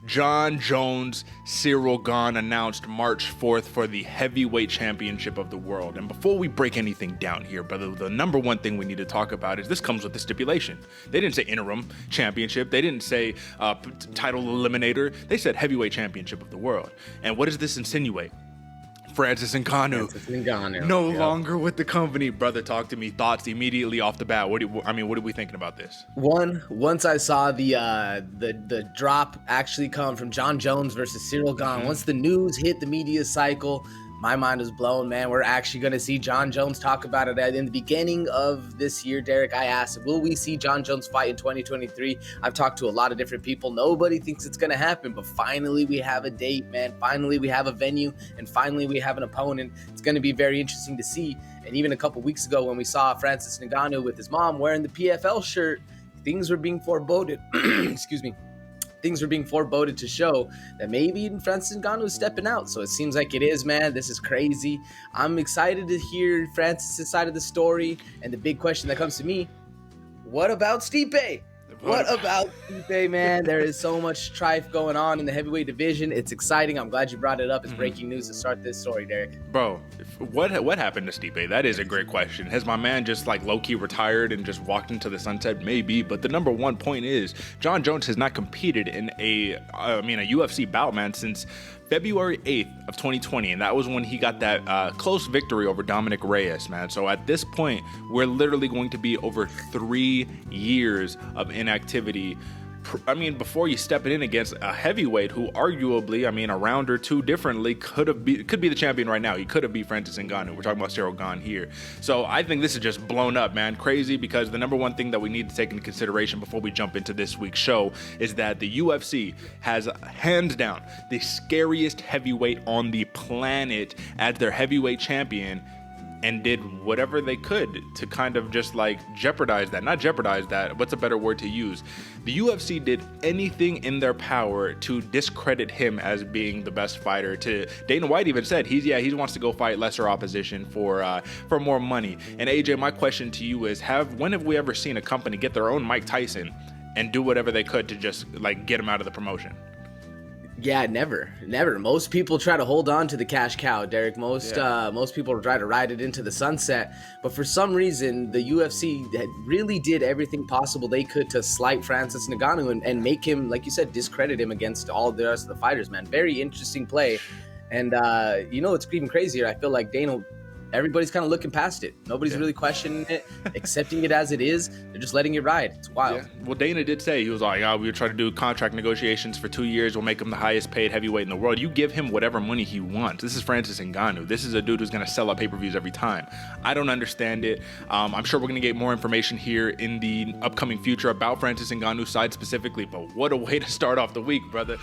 Jon Jones, Ciryl Gane announced March 4th for the heavyweight championship of the world. And before we break anything down here, brother, the number one thing we need to talk about is this comes with the stipulation. They didn't say interim championship. They didn't say title eliminator. They said heavyweight championship of the world. And what does this insinuate? Francis Ngannou, no longer with the company. Brother, talk to me. Thoughts immediately off the bat. What are we thinking about this? Once I saw the drop actually come from Jon Jones versus Ciryl Gane, once the news hit the media cycle, my mind was blown, man. We're actually going to see Jon Jones talk about it. In the beginning of this year, Derek, I asked, will we see Jon Jones fight in 2023? I've talked to a lot of different people. Nobody thinks it's going to happen, but finally we have a date, man. Finally we have a venue, and finally we have an opponent. It's going to be very interesting to see. And even a couple weeks ago when we saw Francis Ngannou with his mom wearing the PFL shirt, things were being foreboded. Excuse me. Things were being foreboded to show that maybe Francis Ngannou is stepping out. So it seems like it is, man. This is crazy. I'm excited to hear Francis' side of the story. And the big question that comes to me, what about Stipe? What about Stipe, man? There is so much strife going on in the heavyweight division. It's exciting. I'm glad you brought it up. It's breaking news to start this story, Derek. Bro, what happened to Stipe? That is a great question. Has my man just like low-key retired and just walked into the sunset? Maybe. But the number one point is Jon Jones has not competed in a UFC bout, man, since February 8th of 2020, and that was when he got that close victory over Dominic Reyes, man. So at this point, we're literally going to be over 3 years of inactivity. Before you step it in against a heavyweight who arguably, a round or two differently could be the champion right now. He could have beat Francis Ngannou. We're talking about Ciryl Gane here. So I think this is just blown up, man. Crazy, because the number one thing that we need to take into consideration before we jump into this week's show is that the UFC has hands down the scariest heavyweight on the planet as their heavyweight champion, and did whatever they could to kind of just like not jeopardize that, what's a better word to use? The UFC did anything in their power to discredit him as being the best fighter. Dana White even said he wants to go fight lesser opposition for more money. And AJ, my question to you is, when have we ever seen a company get their own Mike Tyson and do whatever they could to just like get him out of the promotion? Yeah, never. Most people try to hold on to the cash cow, Derek. Most people try to ride it into the sunset. But for some reason, the UFC really did everything possible they could to slight Francis Ngannou and make him, like you said, discredit him against all the rest of the fighters, man. Very interesting play. And, it's even crazier. I feel like everybody's kind of looking past it. Nobody's really questioning it, accepting it as it is. They're just letting it ride. It's wild. Yeah. Well, Dana did say, he was like, we'll try to do contract negotiations for 2 years. We'll make him the highest paid heavyweight in the world. You give him whatever money he wants. This is Francis Ngannou. This is a dude who's going to sell out pay-per-views every time. I don't understand it. I'm sure we're going to get more information here in the upcoming future about Francis Ngannou's side specifically, but what a way to start off the week, brother.